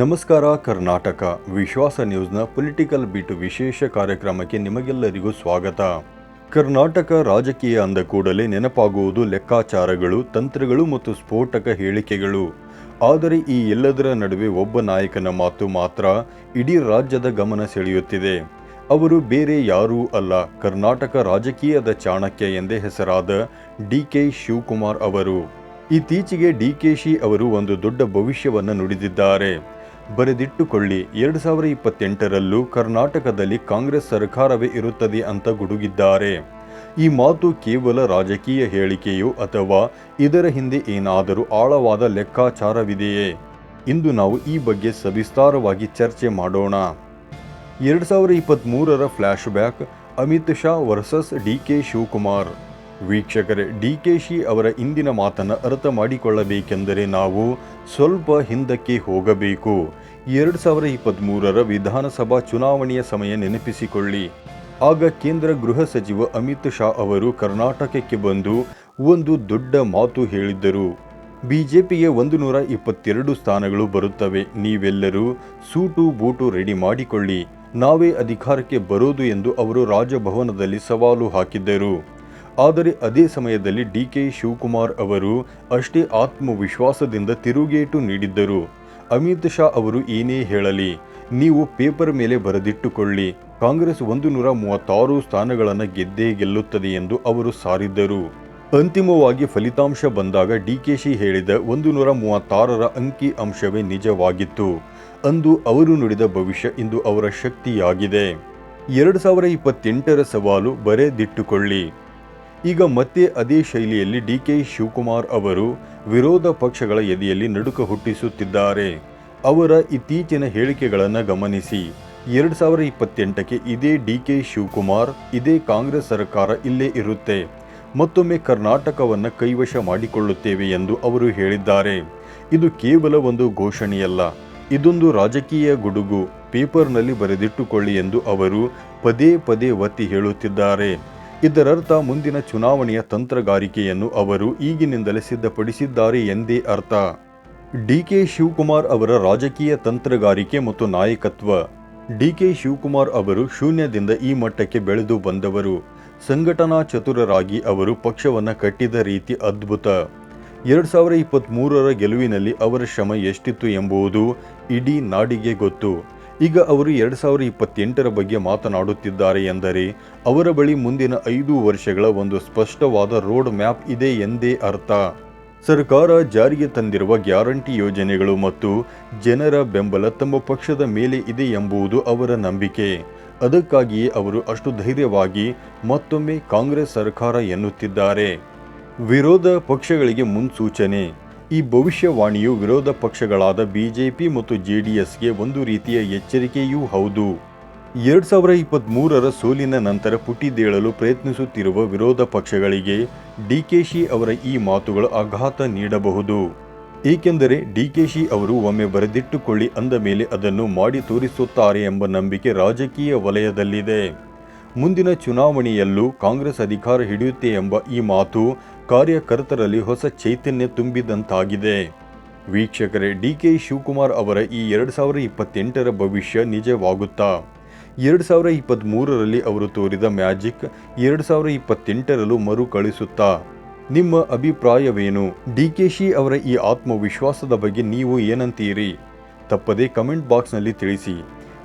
ನಮಸ್ಕಾರ ಕರ್ನಾಟಕ ವಿಶ್ವಾಸ ನ್ಯೂಸ್ನ political beet ವಿಶೇಷ ಕಾರ್ಯಕ್ರಮಕ್ಕೆ ನಿಮಗೆಲ್ಲರಿಗೂ ಸ್ವಾಗತ. ಕರ್ನಾಟಕ ರಾಜಕೀಯ ಅಂದ ಕೂಡಲೇ ನೆನಪಾಗುವುದು ಲೆಕ್ಕಾಚಾರಗಳು, ತಂತ್ರಗಳು ಮತ್ತು ಸ್ಫೋಟಕ ಹೇಳಿಕೆಗಳು. ಆದರೆ ಈ ಎಲ್ಲದರ ನಡುವೆ ಒಬ್ಬ ನಾಯಕನ ಮಾತು ಮಾತ್ರ ಇಡೀ ರಾಜ್ಯದ ಗಮನ ಸೆಳೆಯುತ್ತಿದೆ. ಅವರು ಬೇರೆ ಯಾರೂ ಅಲ್ಲ, ಕರ್ನಾಟಕ ರಾಜಕೀಯದ ಚಾಣಕ್ಯ ಎಂದೇ ಹೆಸರಾದ ಡಿ.ಕೆ. ಶಿವಕುಮಾರ್ ಅವರು. ಇತ್ತೀಚೆಗೆ ಡಿ.ಕೆ.ಶಿ ಅವರು ಒಂದು ದೊಡ್ಡ ಭವಿಷ್ಯವನ್ನು ನುಡಿದಿದ್ದಾರೆ. ಬರೆದಿಟ್ಟುಕೊಳ್ಳಿ, 2028ರಲ್ಲೂ ಕರ್ನಾಟಕದಲ್ಲಿ ಕಾಂಗ್ರೆಸ್ ಸರ್ಕಾರವೇ ಇರುತ್ತದೆ ಅಂತ ಗುಡುಗಿದ್ದಾರೆ. ಈ ಮಾತು ಕೇವಲ ರಾಜಕೀಯ ಹೇಳಿಕೆಯೋ ಅಥವಾ ಇದರ ಹಿಂದೆ ಏನಾದರೂ ಆಳವಾದ ಲೆಕ್ಕಾಚಾರವಿದೆಯೇ? ಇಂದು ನಾವು ಈ ಬಗ್ಗೆ ಸವಿಸ್ತಾರವಾಗಿ ಚರ್ಚೆ ಮಾಡೋಣ. 2023ರ flashback, Amit Shah versus D K. Shivakumar. ವೀಕ್ಷಕರೇ, ಡಿ.ಕೆ.ಶಿ ಅವರ ಇಂದಿನ ಮಾತನ್ನು ಅರ್ಥ ಮಾಡಿಕೊಳ್ಳಬೇಕೆಂದರೆ ನಾವು ಸ್ವಲ್ಪ ಹಿಂದಕ್ಕೆ ಹೋಗಬೇಕು. 2023ರ ವಿಧಾನಸಭಾ ಚುನಾವಣೆಯ ಸಮಯ ನೆನಪಿಸಿಕೊಳ್ಳಿ. ಆಗ ಕೇಂದ್ರ ಗೃಹ ಸಚಿವ ಅಮಿತ್ ಶಾ ಅವರು ಕರ್ನಾಟಕಕ್ಕೆ ಬಂದು ಒಂದು ದೊಡ್ಡ ಮಾತು ಹೇಳಿದ್ದರು. ಬಿಜೆಪಿಗೆ 122 ಸ್ಥಾನಗಳು ಬರುತ್ತವೆ, ನೀವೆಲ್ಲರೂ ಸೂಟು ಬೂಟು ರೆಡಿ ಮಾಡಿಕೊಳ್ಳಿ, ನಾವೇ ಅಧಿಕಾರಕ್ಕೆ ಬರೋದು ಎಂದು ಅವರು ರಾಜಭವನದಲ್ಲಿ ಸವಾಲು ಹಾಕಿದ್ದರು. ಆದರೆ ಅದೇ ಸಮಯದಲ್ಲಿ ಡಿ.ಕೆ. ಶಿವಕುಮಾರ್ ಅವರು ಅಷ್ಟೇ ಆತ್ಮವಿಶ್ವಾಸದಿಂದ ತಿರುಗೇಟು ನೀಡಿದ್ದರು. ಅಮಿತ್ ಶಾ ಅವರು ಏನೇ ಹೇಳಲಿ, ನೀವು ಪೇಪರ್ ಮೇಲೆ ಬರೆದಿಟ್ಟುಕೊಳ್ಳಿ, ಕಾಂಗ್ರೆಸ್ 136 ಸ್ಥಾನಗಳನ್ನು ಗೆದ್ದೇ ಗೆಲ್ಲುತ್ತದೆ ಎಂದು ಅವರು ಸಾರಿದ್ದರು. ಅಂತಿಮವಾಗಿ ಫಲಿತಾಂಶ ಬಂದಾಗ ಡಿ.ಕೆ.ಶಿ ಹೇಳಿದ 136ರ ಅಂಕಿ ಅಂಶವೇ ನಿಜವಾಗಿತ್ತು. ಅಂದು ಅವರು ನುಡಿದ ಭವಿಷ್ಯ ಇಂದು ಅವರ ಶಕ್ತಿಯಾಗಿದೆ. 2028ರ ಸವಾಲು ಬರೆದಿಟ್ಟುಕೊಳ್ಳಿ. ಈಗ ಮತ್ತೆ ಅದೇ ಶೈಲಿಯಲ್ಲಿ ಡಿ.ಕೆ. ಶಿವಕುಮಾರ್ ಅವರು ವಿರೋಧ ಪಕ್ಷಗಳ ಎದೆಯಲ್ಲಿ ನಡುಕ ಹುಟ್ಟಿಸುತ್ತಿದ್ದಾರೆ. ಅವರ ಇತ್ತೀಚಿನ ಹೇಳಿಕೆಗಳನ್ನು ಗಮನಿಸಿ. 2028ಕ್ಕೆ ಇದೇ ಡಿ.ಕೆ. ಶಿವಕುಮಾರ್, ಇದೇ ಕಾಂಗ್ರೆಸ್ ಸರ್ಕಾರ ಇಲ್ಲೇ ಇರುತ್ತೆ, ಮತ್ತೊಮ್ಮೆ ಕರ್ನಾಟಕವನ್ನು ಕೈವಶ ಮಾಡಿಕೊಳ್ಳುತ್ತೇವೆ ಎಂದು ಅವರು ಹೇಳಿದ್ದಾರೆ. ಇದು ಕೇವಲ ಒಂದು ಘೋಷಣೆಯಲ್ಲ, ಇದೊಂದು ರಾಜಕೀಯ ಗುಡುಗು. ಪೇಪರ್ನಲ್ಲಿ ಬರೆದಿಟ್ಟುಕೊಳ್ಳಿ ಎಂದು ಅವರು ಪದೇ ಪದೇ ಒತ್ತಿ ಹೇಳುತ್ತಿದ್ದಾರೆ. ಇದರರ್ಥ ಮುಂದಿನ ಚುನಾವಣೆಯ ತಂತ್ರಗಾರಿಕೆಯನ್ನು ಅವರು ಈಗಿನಿಂದಲೇ ಸಿದ್ಧಪಡಿಸಿದ್ದಾರೆ ಎಂದೇ ಅರ್ಥ. ಡಿ.ಕೆ. ಶಿವಕುಮಾರ್ ಅವರ ರಾಜಕೀಯ ತಂತ್ರಗಾರಿಕೆ ಮತ್ತು ನಾಯಕತ್ವ. ಡಿ.ಕೆ. ಶಿವಕುಮಾರ್ ಅವರು ಶೂನ್ಯದಿಂದ ಈ ಮಟ್ಟಕ್ಕೆ ಬೆಳೆದು ಬಂದವರು. ಸಂಘಟನಾ ಚತುರರಾಗಿ ಅವರು ಪಕ್ಷವನ್ನು ಕಟ್ಟಿದ ರೀತಿ ಅದ್ಭುತ. 2023ರ ಗೆಲುವಿನಲ್ಲಿ ಅವರ ಶ್ರಮ ಎಷ್ಟಿತ್ತು ಎಂಬುದು ಇಡೀ ನಾಡಿಗೆ ಗೊತ್ತು. ಈಗ ಅವರು 2028ರ ಬಗ್ಗೆ ಮಾತನಾಡುತ್ತಿದ್ದಾರೆ ಎಂದರೆ ಅವರ ಬಳಿ ಮುಂದಿನ 5 ವರ್ಷಗಳ ಒಂದು ಸ್ಪಷ್ಟವಾದ ರೋಡ್ ಮ್ಯಾಪ್ ಇದೆ ಎಂದೇ ಅರ್ಥ. ಸರ್ಕಾರ ಜಾರಿಗೆ ತಂದಿರುವ ಗ್ಯಾರಂಟಿ ಯೋಜನೆಗಳು ಮತ್ತು ಜನರ ಬೆಂಬಲ ತಮ್ಮ ಪಕ್ಷದ ಮೇಲೆ ಇದೆ ಎಂಬುದು ಅವರ ನಂಬಿಕೆ. ಅದಕ್ಕಾಗಿಯೇ ಅವರು ಅಷ್ಟು ಧೈರ್ಯವಾಗಿ ಮತ್ತೊಮ್ಮೆ ಕಾಂಗ್ರೆಸ್ ಸರ್ಕಾರ ಎನ್ನುತ್ತಿದ್ದಾರೆ. ವಿರೋಧ ಪಕ್ಷಗಳಿಗೆ ಮುನ್ಸೂಚನೆ. ಈ ಭವಿಷ್ಯವಾಣಿಯು ವಿರೋಧ ಪಕ್ಷಗಳಾದ ಬಿಜೆಪಿ ಮತ್ತು ಜೆಡಿಎಸ್ಗೆ ಒಂದು ರೀತಿಯ ಎಚ್ಚರಿಕೆಯೂ ಹೌದು. 2023ರ ಸೋಲಿನ ನಂತರ ಪುಟಿದೇಳಲು ಪ್ರಯತ್ನಿಸುತ್ತಿರುವ ವಿರೋಧ ಪಕ್ಷಗಳಿಗೆ ಡಿ.ಕೆ.ಶಿ ಅವರ ಈ ಮಾತುಗಳು ಆಘಾತ ನೀಡಬಹುದು. ಏಕೆಂದರೆ ಡಿ.ಕೆ.ಶಿ ಅವರು ಒಮ್ಮೆ ಬರೆದಿಟ್ಟುಕೊಳ್ಳಿ ಅಂದ ಮೇಲೆ ಅದನ್ನು ಮಾಡಿ ತೋರಿಸುತ್ತಾರೆ ಎಂಬ ನಂಬಿಕೆ ರಾಜಕೀಯ ವಲಯದಲ್ಲಿದೆ. ಮುಂದಿನ ಚುನಾವಣೆಯಲ್ಲೂ ಕಾಂಗ್ರೆಸ್ ಅಧಿಕಾರ ಹಿಡಿಯುತ್ತೆ ಎಂಬ ಈ ಮಾತು ಕಾರ್ಯಕರ್ತರಲ್ಲಿ ಹೊಸ ಚೈತನ್ಯ ತುಂಬಿದಂತಾಗಿದೆ. ವೀಕ್ಷಕರೇ, ಡಿ.ಕೆ. ಶಿವಕುಮಾರ್ ಅವರ ಈ 2028ರ ಭವಿಷ್ಯ ನಿಜವಾಗುತ್ತಾ? 2023ರಲ್ಲಿ ಅವರು ತೋರಿದ ಮ್ಯಾಜಿಕ್ 2028ರಲ್ಲೂ ಮರುಕಳಿಸುತ್ತಾ? ನಿಮ್ಮ ಅಭಿಪ್ರಾಯವೇನು? ಡಿ.ಕೆ.ಶಿ ಅವರ ಈ ಆತ್ಮವಿಶ್ವಾಸದ ಬಗ್ಗೆ ನೀವು ಏನಂತೀರಿ? ತಪ್ಪದೇ ಕಮೆಂಟ್ ಬಾಕ್ಸ್ನಲ್ಲಿ ತಿಳಿಸಿ.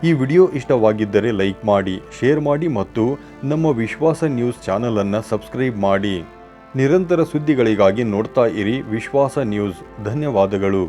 ಈ ವಿಡಿಯೋ ಇಷ್ಟವಾಗಿದ್ದರೆ ಲೈಕ್ ಮಾಡಿ, ಶೇರ್ ಮಾಡಿ ಮತ್ತು ನಮ್ಮ ವಿಶ್ವಾಸ ನ್ಯೂಸ್ ಚಾನಲನ್ನು ಸಬ್ಸ್ಕ್ರೈಬ್ ಮಾಡಿ. ನಿರಂತರ ಸುದ್ದಿಗಳಿಗಾಗಿ ನೋಡ್ತಾ ಇರಿ ವಿಶ್ವಾಸ ನ್ಯೂಸ್. ಧನ್ಯವಾದಗಳು.